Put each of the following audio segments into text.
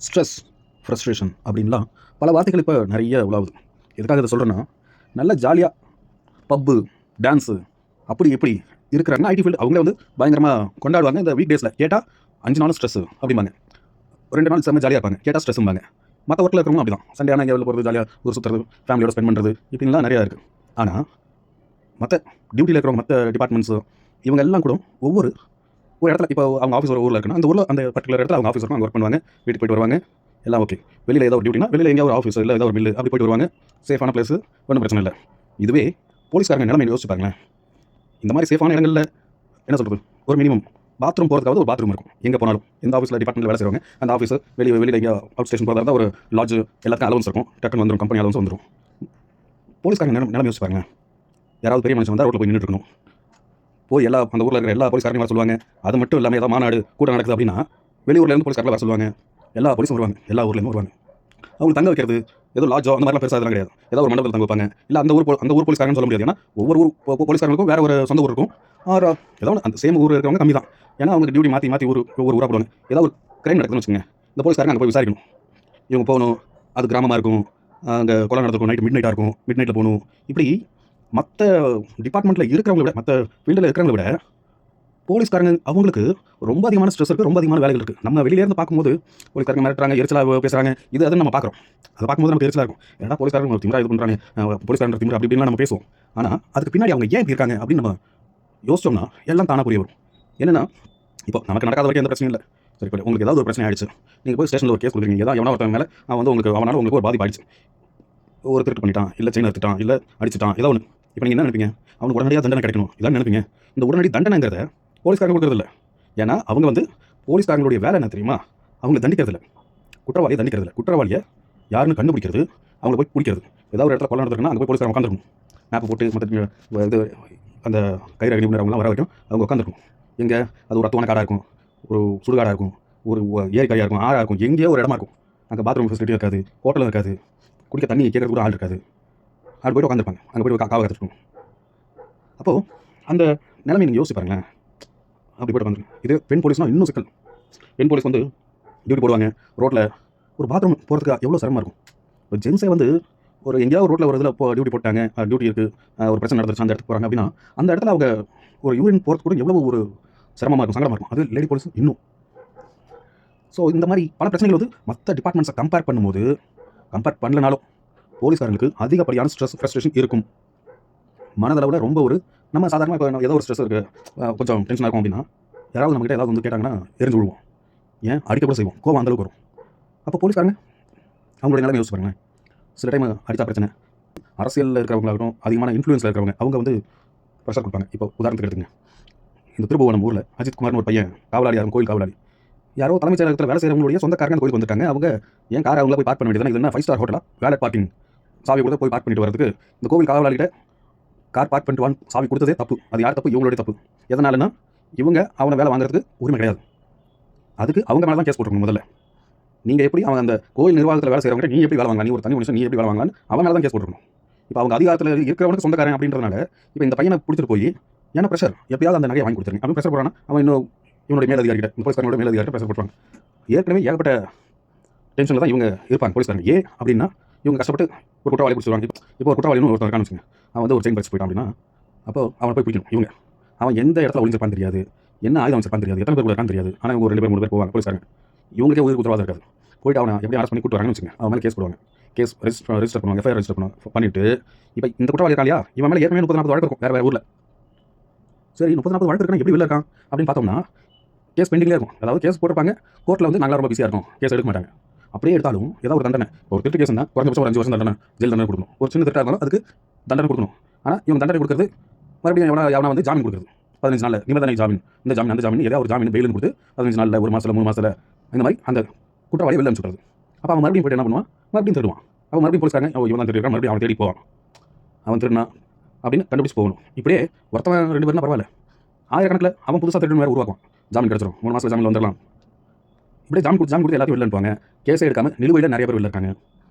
Stress, frustration அப்படின்லாம் பல வார்த்தைகள் இப்போ நிறைய உலாவுது. எதுக்காக இதை சொல்கிறேன்னா, நல்ல ஜாலியாக பப்பு, டான்ஸு அப்படி இப்படி இருக்கிறாங்கன்னா ஐடி ஃபீல்டு அவங்களே வந்து பயங்கரமாக கொண்டாடுவாங்க. இந்த வீக் டேஸில் கேட்டால் 5 நாளும் ஸ்ட்ரெஸ்ஸு அப்படிம்பாங்க. 2 நாள் செம்ம ஜாலியாக இருப்பாங்க. கேட்டால் ஸ்ட்ரெஸ்ஸும்பாங்க. மற்ற ஒர்க்கில் இருக்கிறவங்க அப்படி தான். சண்டே ஆனால் எங்கே வெளில போகிறது, ஜாலியாக ஊர் சுற்றுறது, ஃபேமிலியோட ஸ்பெண்ட் பண்ணுறது இப்படின்லாம் நிறையா இருக்குது. ஆனால் மற்ற டியூட்டியில் இருக்கிறவங்க மற்ற டிபார்ட்மெண்ட்ஸு இவங்க எல்லாம் கூட ஒவ்வொரு ஒரு இடத்துல இப்போ அவங்க ஆஃபீஸ் ஒரு ஊரில் இருக்குன்னா அந்த ஊரில் அந்த பர்டிகுலர் இடத்துல அவங்க ஆஃபீஸ் இருக்கும், அங்கே ஒர்க் பண்ணுவாங்க, வீட்டுக்கு போயிட்டு வருவாங்க, எல்லாம் ஓகே. வெளியில் ஏதோ ஒரு டியூட்டினா வெளியில் எங்கேயாவது ஒரு ஆஃபீஸ் இல்லை ஏதோ ஒரு மில்லு அப்படி போயிட்டு வருவாங்க, சேஃபான பிளேஸ், ஒன்றும் பிரச்சனை இல்லை. இதுவே போலீஸ்காரங்க நிலைமை யோசிச்சு பாருங்களேன். இந்த மாதிரி சேஃபான இடங்களில் என்ன சொல்கிறது, ஒரு மினிமம் பாத்ரூம் போகிறதுக்காவது ஒரு பாத்ரூம் இருக்கும். எங்கே போனாலும் எந்த ஆஃபீஸில் டிபார்ட்மெண்ட்டில் வேலை செய்வாங்க அந்த ஆஃபீஸ் வெளியில் எங்கேயா அவுட் ஸ்டேஷன் போகிறதா இருந்தால் ஒரு லாட்ஜ் எல்லாத்துக்கும் அலவன்ஸ் இருக்கும், டக்குன்னு வந்துடும், கம்பெனி அலவன்ஸ் வந்துடும். போலீஸ்காரங்க நிலைமை யோசிச்சு பாருங்க. யாராவது பெரிய மனுஷன் வந்தால் ரோட்டில் போய் நின்றுட்டு இருக்கணும், போய் எல்லா அந்த ஊரில் இருக்கிற எல்லா போலீஸ்காரங்க வர சொல்லுவாங்க. அது மட்டும் இல்லாமல் ஏதாவது மாநாடு கூட்டம் நடக்குது அப்படின்னா வெளியூர்லேருந்து போலீஸ்காரங்க வர சொல்லுவாங்க. எல்லா போலீஸும் வருவாங்க, எல்லா ஊர்லேருந்து வருவாங்க. அவங்க தங்க வைக்கிறது ஏதோ லாட்ஜோ அந்த மாதிரிலாம் பெருசாக கிடையாது. ஏதாவது ஒரு மண்டபத்தில் தங்க வைப்பாங்க. இல்லை அந்த ஊர் போலீஸ்காரன்னு சொல்ல முடியாது. ஏன்னா ஒவ்வொரு ஊர் போலீஸ்காரங்களுக்கும் வேறு ஒரு சொந்த ஊர் இருக்கும். ஏதாவது அந்த சேம் ஊர் இருக்கிறவங்க கம்மி தான். ஏன்னா அவங்க டியூட்டி மாற்றி ஒவ்வொரு ஊராக போடுவாங்க. ஏதாவது ஒரு கிரைம் நடக்குதுன்னு வச்சுக்கோங்க, இந்த போலீஸ்காரங்க அங்கே போய் விசாரிக்கணும். இவங்க போகணும், அது கிராமமாக இருக்கும், அங்கே கொலை நடந்திருக்கும், மிட் நைட்டாக இருக்கும், மிட் நைட்டில் போகணும். இப்படி மற்ற டிபார்ட்மெண்ட்டில் இருக்கிறவங்கள விட மற்ற ஃபீல்டில் இருக்கிறவங்கள விட போலீஸ்காரங்க அவங்களுக்கு ரொம்ப அதிகமான ஸ்ட்ரெஸ் இருக்குது, ரொம்ப அதிகமான வேலைகள் இருக்குது. நம்ம வெளியிலேருந்து பார்க்கும்போது போலீஸ்காரங்க மிரட்டுறாங்க, எரிச்சலாக பேசுகிறாங்க, அது நம்ம பார்க்குறோம். அதை பார்க்கும்போது நமக்கு எரிச்சலாக இருக்கும். ஏன்னா போலீஸ்காரங்க திமிரா இது பண்ணுறாங்க, போலீஸ்காரங்க திமிரா அப்படி இப்படிலாம் நம்ம பேசுவோம். ஆனால் அதுக்கு பின்னாடி அவங்க ஏன் இப்படி இருக்காங்க அப்படின்னு நம்ம யோசிச்சோம்னா எல்லாம் தானாக புரிய வரும். என்னென்னா இப்போ நமக்கு நடக்காத வரைக்கும் எந்த பிரச்சனையும் இல்லை. சரி, இப்போ உங்களுக்கு ஏதாவது ஒரு பிரச்சனை ஆயிடுச்சு, நீங்கள் போய் ஸ்டேஷனில் ஒரு கேஸ் கொடுக்குறீங்க, ஏதாவது எவனா ஒருத்தவங்க மேலே அவனால் உங்களுக்கு ஒரு பாதிப்பு ஆயிடுச்சு, ஒரு திருட்டு பண்ணிட்டான், இல்லை செயின் எடுத்துட்டான், இல்லை அடிச்சுட்டான், ஏதோ ஒன்று. இப்போ நீங்கள் என்ன நினைப்பீங்க? அவனுக்கு உடனடியாக தண்டனை கிடைக்கணும் இதான் நினைப்பீங்க. இந்த உடனடி தண்டனைங்கிறத போலீஸ்காரங்க கொடுக்குறதில்ல. ஏன்னா அவங்க வந்து போலீஸ்காரங்களுடைய வேலை என்ன தெரியுமா? அவங்க தண்டிக்கிறதில்ல, குற்றவாளியை தண்டிக்கிறதில்ல. குற்றவாளியை யாருன்னு கண்டுபிடிக்கிறது, அவங்கள போய் பிடிக்கிறது. ஏதாவது ஒரு இடத்துல கொலை நடந்திருக்குன்னா அங்கே போய் போலீஸ்காரங்க உட்காந்துருக்கும், மேப் போட்டு மற்ற இது அந்த கைரக நிபுணர் அவங்களாம் வர வரைக்கும் அவங்க உட்காந்துருக்கும். எங்கே அது ஒரு ரத்தமான காடாக இருக்கும், ஒரு சுடுகாடாக இருக்கும், ஒரு ஏரிக்காயாக இருக்கும், ஆறாக இருக்கும், எங்கேயோ ஒரு இடமா இருக்கும். அங்கே பாத்ரூம் ஃபெசிலிட்டி இருக்காது, ஹோட்டலும் இருக்காது, குடிக்க தண்ணி கேட்கறது கூட ஆள் இருக்காது. ஆள் போய்ட்டு உட்காந்துருப்பாங்க, அங்கே போய்ட்டு காவல் கற்றுக்கணும். அப்போது அந்த நிலைமை நீங்கள் யோசிச்சு பாருங்களேன். அப்படி போய்ட்டு உட்காந்துருக்கும். இது பெண் போலீஸ்னால் இன்னும் சிக்கல். பெண் போலீஸ் வந்து டியூட்டி போடுவாங்க, ரோட்டில் ஒரு பாத்ரூம் போகிறதுக்கு எவ்வளோ சிரமமாக இருக்கும். ஒரு ஜென்ஸே வந்து ஒரு எங்கேயாவது ரோட்டில் ஒரு இதில் இப்போ டியூட்டி போட்டாங்க, டியூட்டி இருக்குது, ஒரு பிரச்சனை நடந்துருச்சு, அந்த இடத்துக்கு போகிறாங்க அப்படின்னா அந்த இடத்துல அவங்க ஒரு யூரின் போகிறது கூட எவ்வளோ ஒரு சிரமமாக இருக்கும், சங்கடமாக இருக்கும். அது லேடி போலீஸ் இன்னும். ஸோ இந்த மாதிரி பல பிரச்சனைகள் வந்து மற்ற டிபார்ட்மெண்ட்ஸை கம்பேர் பண்ணலனாலும் போலீஸ்காரங்களுக்கு அதிகப்படியான ஸ்ட்ரெஸ் ஃப்ரஸ்ட்ரேஷன் இருக்கும். மனதளவில் ரொம்ப ஒரு நம்ம சாதாரணமாக இப்போ ஏதோ ஒரு ஸ்ட்ரெஸ் இருக்குது, கொஞ்சம் டென்ஷனாக இருக்கும் அப்படின்னா யாராவது நம்மகிட்ட ஏதாவது வந்து கேட்டாங்கன்னா எரிஞ்சு விடுவோம், ஏன் அடிக்க கூட செய்வோம், கோவம் அந்தளவுக்கு வரும். அப்போ போலீஸ்காரங்க அவங்களுடைய நிலைமை யோசிச்சு பாருங்களேன். சில டைம் அடித்தா பிரச்சனை, அரசியலில் இருக்கிறவங்களாகட்டும், அதிகமான இன்ஃப்ளூயன்ஸில் இருக்கிறவங்க அவங்க வந்து ப்ரெஷர் கொடுப்பாங்க. இப்போ உதாரணத்துக்கு எடுத்துங்க, இந்த திருபுவனம் ஊரில் அஜித் குமார்னு ஒரு பையன் காவலாளி, யாரும் கோயில் காவலாளி, யாரோ தலைமைச் செயலகத்தில் வேலை செய்கிறவங்களுடைய சொந்தக்காரங்க அந்த கோயிலுக்கு வந்துட்டாங்க. அவங்க ஏன் காரை அவங்கள போய் பார்க் பண்ண வேண்டியது, இது என்ன 5 ஸ்டார் ஹோட்டலாக, வேலட் பார்க்கிங் சாவி கொடுத்து போய் பார்க் பண்ணிட்டு வரதுக்கு இந்த கோவில் காவலாளிகிட்ட கார் பார்க் பண்ணிட்டு சாவி கொடுத்ததே தப்பு. அது யார் தப்பு? இவங்களுடைய தப்பு. எதனாலன்னா இவங்க அவனை வேலை வாங்குறதுக்கு உரிமை கிடையாது. அதுக்கு அவங்க மேலே தான் கேஸ் போட்டுருக்கணும். முதல்ல நீங்கள் எப்படி அவன் அந்த கோயில் நிர்வாகத்தில் வேலை செய்கிறவங்க நீ எப்படி வேலை வாங்கலாம், நீ ஒரு தனி மனுஷன் நீ எப்படி வேலை வாங்கலான்னு அவன் மேலே தான் கேஸ் போட்டுருக்கணும். இப்போ அவங்க அதிகாரத்தில் இருக்கிறவனுக்கு சொந்தக்காரன் அப்படின்றதுனால இப்போ இந்த பையனை பிடிச்சிட்டு போய் ஏன்னா ப்ரெஷர் எப்படியாவது அந்த நகையை வாங்கி கொடுத்துருங்க அவன் ப்ரெஷர் போடுறான்னா அவன் இன்னும் இவனுடைய மேலதிகாரிகிட்ட, இந்த போலீஸ்காரங்களோட மேலதிகாரிகிட்ட ப்ரெஷர் போட்டுருவாங்க. ஏற்கனவே ஏகப்பட்ட டென்ஷனில் தான் இவங்க இருப்பாங்க போலீஸ்காரங்க. அப்படின்னா இவங்க கஷ்டப்பட்டு ஒரு குற்றவாளி பிடிச்சிருவாங்க. இப்போ ஒரு குற்றவாளின்னு ஒருத்தர் இருக்கான்னு வச்சுங்க, அவன் வந்து ஒரு செயின் பறிச்சு போயிட்டான் அப்படின்னா அப்போ அவனை போய் பிடிக்கணும். இவங்க அவன் எந்த இடத்துல ஒளிஞ்சிருப்பான்னு தெரியாது, என்ன ஆயுதம் வச்சிருப்பான்னு தெரியாது, எத்தனை பேர் இருக்கான்னு தெரியாது. ஆனால் இவங்க 2 பேர் 3 பேர் போவாங்க போலீஸ்காரங்க. இவங்களுக்கே உயிர் உத்தரவாதம் இருக்காது. போய்ட்டு அவனை எப்படி அரெஸ்ட் பண்ணி கூட்டு வராங்கன்னு வச்சுங்க, அவன் மேலே கேஸ் போடுவாங்க. கேஸ் ரெஜிஸ்டர் பண்ணுவாங்க, எஃப்ஐஆர் ரெஜிஸ்டர் பண்ணிட்டு இப்போ இந்த குற்றவாளி இருக்கான் இல்லையா, இவன் மேலே ஏற்கனவே 30-40 வழக்கு இருக்கும் வேறு ஊரில். சரி, 30-40 வழக்கு இருக்கா, எப்படி வெளில இருக்கான் அப்படின்னு பார்த்தோம்னா கேஸ் பெண்டிங்லேயே இருக்கும். அதாவது கேஸ் போட்டிருப்பாங்க, கோர்ட்டில் வந்து நாங்கள் ரொம்ப பிஸியாக இருக்கும், கேஸ் எடுக்க மாட்டாங்க. அப்படியே எடுத்தாலும் ஏதாவது ஒரு தண்டனை, ஒரு திருட்டு கேஸ் தான் குறைஞ்சபட்சம் ஒரு 5 வருஷம் தண்டனை, ஜெயில் தண்டனை கொடுக்கணும். ஒரு சின்ன திருட்டாக இருந்தாலும் அதுக்கு தண்டனை கொடுக்கணும். ஆனால் இவங்க தண்டனை கொடுக்குறது மறுபடியும் எவனா வந்து ஜாமீன் கொடுக்குறது 15 நாளில் நிபந்தனை ஜாமீன், இந்த ஜாமீன் அந்த ஜாமீன், ஏதாவது ஒரு ஜாமீன் பெயிலுன்னு கொடுத்து 15 நாளில், 1 மாதத்தில், 3 மாதத்தில் இந்த மாதிரி அந்த குற்றவாளி வெளில அனுப்பிச்சுடுறது. அப்போ அவன் மறுபடியும் போய்ட்டு என்ன பண்ணுவான், மறுபடியும் திருடுவான். அவன் மறுபடியும் போலீஸ்காரங்க இவன் தான் திருடுறான், மறுபடியும் அவன் தேடி போவான், அவன் திருடினா அப்படின்னு கண்டுபிடிச்சு போகணும். இப்படியே ஒருத்தவன் 2 பேர்னா பரவாயில்ல, ஆயிரக்கணக்கில் அவன் புதுசாக திருடுன்னு வேறு உருவாக்குவான். ஜாமீன் கிடச்சிடும், 3 மாதத்தில் ஜாமீன் வந்துடலாம். இப்படியே ஜாமீன் கொடுத்து எல்லாத்தையும் வெளில அனுப்புவாங்க. கேஸே எடுக்காமல் நிலுவையில் நிறைய பேர் வெளில இருக்காங்க.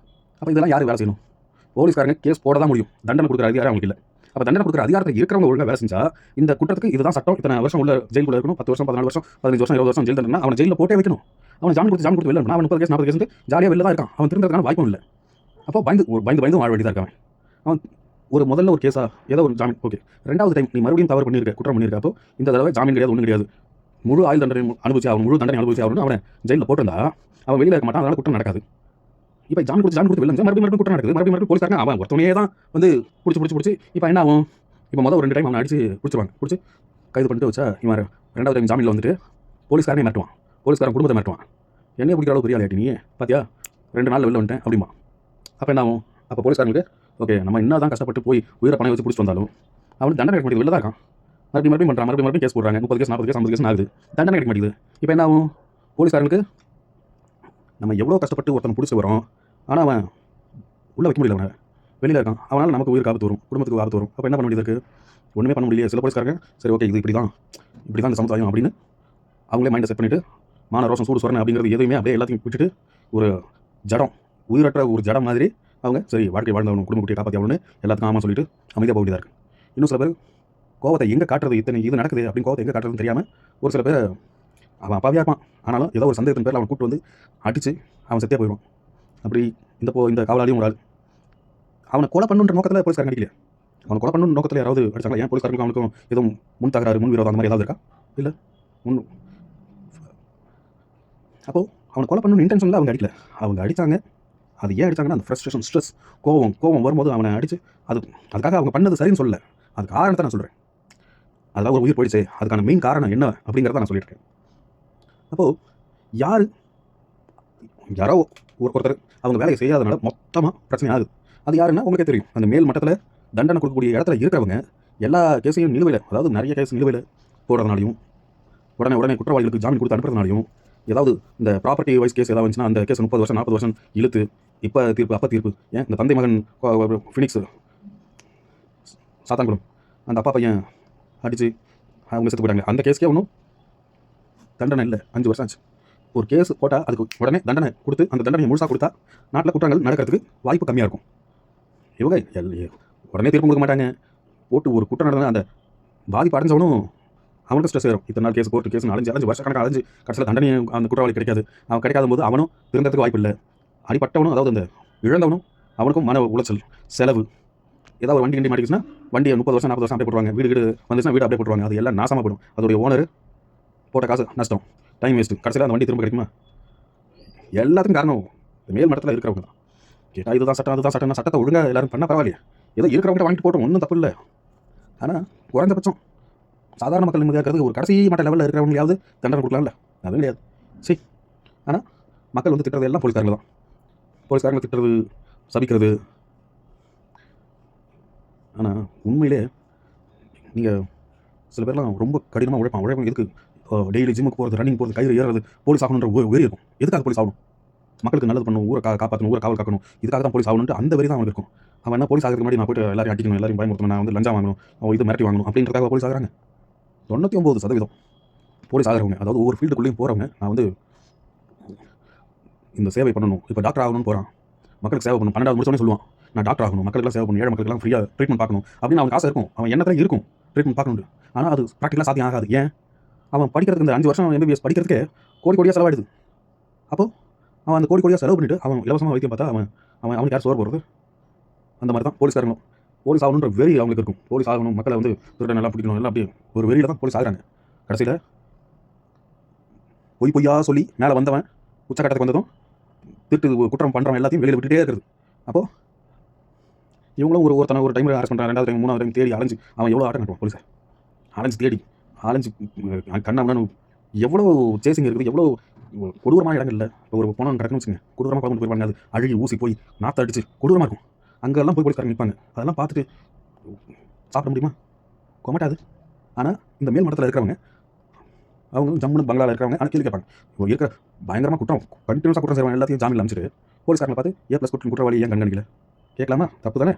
அப்போ இதெல்லாம் யார் வேலை செய்யணும்? போலீஸ்காரங்க கேஸ் போட தான் முடியும், தண்டனை கொடுக்குற அதிகாரம் அவங்களுக்கு இல்லை. அப்போ தண்டனை கொடுக்குற அதிகாரத்தில் இருக்கிறவங்க ஒழுங்காக வேலை செஞ்சால் இந்த குற்றத்துக்கு இதுதான் சட்டம், இத்தனை வருஷம் உள்ள ஜெயிலுக்குள்ள இருக்கணும், 10 வருஷம், 14 வருஷம், 15 வருஷம், 20 வருஷம் ஜெயில் தண்டனை அவனை ஜெயிலில் போட்டே வைக்கணும். அவன் ஜாமீன் கொடுத்து வெளில அவன் 30 கேஸ் 40 கேஸ் ஜாலியாக வெளில தான் இருக்கான். அவன் திருந்ததுக்கான வாய்ப்பும் இல்லை. அப்போ பயந்து வாழ வேண்டியதாக இருக்கான். அவன் முதல்ல ஒரு கேஸா ஏதோ ஒரு ஜாமீன் ஓகே, 2வது டைம் நீ மறுபடியும் தவறு பண்ணியிருக்க, குற்றம் பண்ணியிருக்க. அப்போ இந்த தடவை ஜாமீன் கிடையாது, ஒன்றும் கிடையாது, முழு ஆயுள் தண்டனை அனுபவிச்சு அவன் முழு தண்டனை அனுபவிச்சு அவனு அவனை ஜெயிலில் போட்டிருந்தா அவன் வெளியில் இருக்க மாட்டான். அதனால குற்றம் நடக்காது. இப்போ ஜாமீன் கொடுத்து வெளில மறுபடியும் குற்றம் நடக்குது. மறுபடியும் போலீஸ்காரங்க அவன் ஒருத்தவனே தான் வந்து பிடிச்சி இப்போ என்ன ஆகும்? இப்போ முதல் 2 டைம் அவனை அடிச்சு பிடிச்சி கைது பண்ணிட்டு வச்சா இவன் 2வது டைம் ஜாமீனில் வந்துட்டு போலீஸ்காரனே மாட்டுவான், போலீஸ்காரன் குடும்பத்தை மாட்டுவான். என்னைய பிடிக்கிற அளவு பெரிய ஆளாட்டி நீ பார்த்தியா, 2 நாளில் வெளில வந்துட்டேன் அப்படிமா. அப்போ என்ன ஆகும்? அப்போ போலீஸ்காரங்களுக்கு ஓகே, நம்ம என்ன தான் கஷ்டப்பட்டு போய் உயிரை பணம் வச்சு பிடிச்சிட்டு வந்தாலும் அவனுக்கு தண்டனை கிடைக்க மாட்டேங்குது, வெளில தான் இருக்கான். மறுபடியும் பண்ணுறான், மறுபடியும் கேஸ் போடுறாங்க, 30 கேஸ் 40 கேஸ் 50 கேஸ் ஆகுது, தண்டனை கிடைக்க மாட்டேங்குது. இப்போ என்ன ஆகும்? போலீஸ்காரனுக்கு நம்ம எவ்வளோ கஷ்டப்பட்டு ஒருத்தனை பிடிச்சி வரோம், ஆனால் அவன் உள்ளே வைக்க முடியல, அவனை வெளியில் இருக்கான். அவனால் நமக்கு உயிருக்கு ஆபத்து வரும், குடும்பத்துக்கு ஆபத்து வரும். அப்போ என்ன பண்ண வேண்டியது இருக்குது? ஒன்றுமே பண்ண முடியல. சில போலீஸ்காரங்க சரி ஓகே இது இப்படி தான் இந்த சமுதாயம் அப்படின்னு அவங்களே மைண்டை செட் பண்ணிவிட்டு மான ரோஷம் சூடு சொரணை அப்படிங்கிறது எதுவுமே அப்படியே எல்லாத்தையும் விட்டுட்டு ஒரு ஜடம், உயிரற்ற ஒரு ஜடம் மாதிரி அவங்க சரி வாழ்க்கை வாழ்ந்தவனும் குடும்ப குட்டியை காப்பாற்றி அவனு எல்லாத்துக்கும் ஆமாம் சொல்லிட்டு அமைதியாக போக வேண்டியதாக இருக்குது. இன்னும் சில பேர் கோவத்தை எங்கே காட்டுறது, இத்தனை இது நடக்குது அப்படின்னு கோவத்தை எங்கே காட்டுறதுன்னு தெரியாமல் ஒரு சில பேர் அவன் அப்பாவியாக இருப்பான், ஆனாலும் ஏதோ ஒரு சந்தேகத்தின் பேரில் அவன் கூட்டு வந்து அடித்து அவன் செத்தே போயிடுவான். அப்படி இந்த காவலாளியும் ஒரு ஆள் அவனை கொலை பண்ணுன்ற நோக்கத்தில் போலீஸ்காரங்க அடிக்கலையே, அவனை கொலை பண்ணணும் நோக்கத்தில் யாராவது அடிச்சாங்களா? ஏன் போலீஸ்காரங்களுக்கு அவனுக்கும் எதுவும் முன் தகராறு முன் விரோதம் அந்த மாதிரி ஏதாவது இருக்கா? இல்லை முன். அப்போது அவனை கொலை பண்ணணும் இன்டென்ஷனில் அவங்க அடிக்கல, அவங்க அடித்தாங்க. அது ஏன் அடித்தாங்கன்னா அந்த ஃப்ரஸ்ட்ரேஷன் ஸ்ட்ரெஸ் கோவம் வரும்போது அவனை அடித்து அதுக்காக அவங்க பண்ணது சரின்னு சொல்லலை, அது காரணத்தை நான் சொல்கிறேன். அதெல்லாம் ஒரு உயிர் போயிடுச்சு, அதுக்கான மெயின் காரணம் என்ன அப்படிங்கிறத நான் சொல்லியிருக்கேன். அப்போது யாரோ ஒருத்தர் அவங்க வேலையை செய்யாதனால மொத்தமாக பிரச்சனை ஆகுது. அது யாருன்னா உங்களுக்கே தெரியும். அந்த மேல் மட்டத்தில் தண்டனை கொடுக்கக்கூடிய இடத்துல இருக்கிறவங்க எல்லா கேஸையும் நிலுவையில், அதாவது நிறைய கேஸ் நிலுவையில் போடுறதுனாலையும் உடனே குற்றவாளிகளுக்கு ஜாமீன் கொடுத்து அனுப்புறதுனாலையும் ஏதாவது இந்த ப்ராப்பர்ட்டி வைஸ் கேஸ் ஏதாவது வந்துச்சுன்னா அந்த கேஸ் 30 வருஷம் 40 வருஷம் இழுத்து இப்போ தீர்ப்பு அப்போ தீர்ப்பு. ஏன் இந்த தந்தை மகன் ஃபினிக்ஸ் சாத்தான்குளம் அந்த அப்பா பையன் அடித்து அவங்க செத்து போயிட்டாங்க, அந்த கேஸ்க்கே ஒன்றும் தண்டனை இல்லை, 5 வருஷம் ஆச்சு. ஒரு கேஸ் போட்டால் அதுக்கு உடனே தண்டனை கொடுத்து அந்த தண்டனையை முழுசாக கொடுத்தா நாட்டில் குற்றங்கள் நடக்கிறதுக்கு வாய்ப்பு கம்மியாக இருக்கும். இவங்க உடனே தீர்ப்பு கொடுக்க மாட்டாங்க. போட்டு ஒரு குற்றம் நடந்தால் அந்த பாதிப்பு அடைஞ்சவனும் அவனுக்கு ஸ்ட்ரெஸ் வரும். இத்தனை நாள் கேஸ் கோர்ட்டு கேஸ் அலைஞ்சு வருஷக்கணக்காக அலைஞ்சு கடைசியில் தண்டனை அந்த குற்றவாளி கிடைக்காது. அவன் கிடைக்காத போது அவனும் திருந்ததுக்கு வாய்ப்பு இல்லை. அடிப்பட்டவனும் அதாவது அந்த இழந்தவனும் அவனுக்கும் மன உளைச்சல் செலவு. ஏதாவது ஒரு வண்டி மாட்டிக்கிச்சுன்னா வண்டியை 30 வருஷம் 40 வருஷம் அப்படியே போட்டுருவாங்க. வீடு வந்துச்சுன்னா வீடு அப்படியே போட்டுருவாங்க. அது எல்லாம் நாசமாக போடும். அதோடைய ஓனர் போட்ட காசு நஷ்டம், டைம் வேஸ்ட்டு. கடைசியில் அந்த வண்டி திரும்ப கிடைக்குமா? எல்லாத்துக்கும் காரணம் மேல் மட்டத்தில் இருக்கிறவங்க தான். கேட்டால் இதுதான் சட்டம் அதுதான் சட்டம், சட்டத்தை ஒழுங்காக எல்லாரும் பண்ணால் பரவாயில்லையே, ஏதோ இருக்கிறவங்க வாங்கிட்டு போட்டோம், ஒன்றும் தப்பு இல்லை. ஆனால் குறைந்தபட்சம் சாதாரண மக்கள் நிம்மதியாக இருக்கிறது ஒரு கடைசி மட்ட லெவலில் இருக்கிறவங்களாவது தண்டனை கொடுக்கலாம்ல, அதுவும் கிடையாது. சரி, ஆனால் மக்கள் வந்து திட்டுறது எல்லாம் போலீஸ்காரங்க தான். போலீஸ்காரங்க திட்டுறது சபிக்கிறது. ஆனால் உண்மையிலே நீங்கள் சில பேர்லாம் ரொம்ப கடினமாக உழைப்பான் எதுக்கு டெய்லி ஜிம்முக்கு போகிறது, ரன்னிங் போகிறது, கயிறு ஏறுறது, போலீஸ் ஆகணுன்ற வெறி இருக்கும். எதுக்காக போலீஸ் ஆகணும்? மக்களுக்கு நல்லது பண்ணணும், ஊரை காப்பாற்றணும், ஊரை காவல் காக்கணும், இதுக்காக தான் போலீஸ் ஆகணும்னு அந்த வெறி தான் அவனுக்கு இருக்கும். அவன் என்ன போலீஸ் ஆகிறதுக்கு முன்னாடி நான் போய்ட்டு எல்லாரையும் அடிக்கணும், எல்லாரையும் பயமுறுத்தணும், நான் வந்து லஞ்சம் வாங்கணும், இது மிரட்டி வாங்கணும் அப்படின்றதுக்காக போலீஸ் ஆகிறாங்க. 99% போலீஸ் ஆகிறவங்க, அதாவது ஒவ்வொரு ஃபீல்டுக்குள்ளேயும் போகிறவங்க நான் வந்து இந்த சேவை பண்ணணும், இப்போ டாக்டர் ஆகணும்னு போகிறான், மக்களுக்கு சேவை பண்ணணும், 12வது முடிச்சோடனே சொல்லுவான் நான் டாக்டர் ஆகணும், மக்களுக்குலாம் சேவை பண்ணணும், ஏழை மக்களுக்குலாம் ஃப்ரீயாக ட்ரீட்மெண்ட் பார்க்கணும் அப்படின்னு அவனுக்கு ஆசை இருக்கும். அவன் எண்ணத்தில் இருக்கும் ட்ரீட்மெண்ட் பார்க்கணும். ஆனால் அது ப்ராக்டிக்கலாக சாத்தியம் ஆகாது. ஏன்? அவன் படிக்கிறதுக்கு இந்த 5 வருஷம் MBBS படிக்கிறதுக்கே கோடியாக செலவாயிடுது. அப்போது அவன் அந்த கோடியாக செலவு பண்ணிவிட்டு அவன் இலவசமாக வைத்தியம் பார்த்தா அவனுக்கு யார் சோறு போடுறது? அந்த மாதிரி தான் போலீஸ்காரங்களும். போலீஸ் ஆகணுன்ற வெறி அவங்களுக்கு இருக்கும். போலீஸ் ஆகணும், மக்களை வந்து திருடன் நல்லா பிடிக்கணும், எல்லாம் அப்படியே ஒரு வெறியில் தான் போலீஸ் ஆகிறாங்க. கடைசியில் பொய்யா சொல்லி மேலே வந்தவன் உச்சக்கட்டத்துக்கு வந்ததும் குற்றம் பண்ணுறவன் எல்லாத்தையும் வெளியில் விட்டுட்டே இருக்கிறது. அப்போது இவங்களும் ஒருத்தனை ஒரு டைம் அரெஸ்ட் பண்ணுறான், 2வது டைம் 3வது டைம் தேடி அலைஞ்சு அவன் எவ்வளோ ஆட்டம் கட்டுவான் போலீஸை அலைஞ்சு கண்ணாமண்ணு எவ்வளோ சேசிங் இருக்குது, எவ்வளோ கொடூரமான இடங்கள்ல. இப்போ ஒரு போனவன் கிடக்குன்னு வச்சுங்க, கொடூரமாக குழம்பு போயிருப்பாங்க, அது அழுகி ஊசி போய் நாற்று அடிச்சு கொடூரமாக இருக்கும். அங்கெல்லாம் போய் போலீஸ்காரங்க நிற்பாங்க. அதெல்லாம் பார்த்துட்டு சாப்பிட முடியுமா? கொமாட்டாது. ஆனால் இந்த மேல் மட்டத்தில் இருக்கிறவங்க அவங்க ஜம்முன்னு பங்களாவில் இருக்கிறவங்க ஆனால் கேள்வி கேட்பாங்க. இப்போ இருக்கிற பயங்கரமாக குற்றம் கண்டினியூஸாக குற்றம் செய்வாங்க எல்லாத்தையும் ஜாமீன் அமைச்சிட்டு போலீஸ்காரங்களை பார்த்து A+ குற்றவாளி ஏன் கண்காணிக்கல கேட்கலாமா? தப்பு தானே?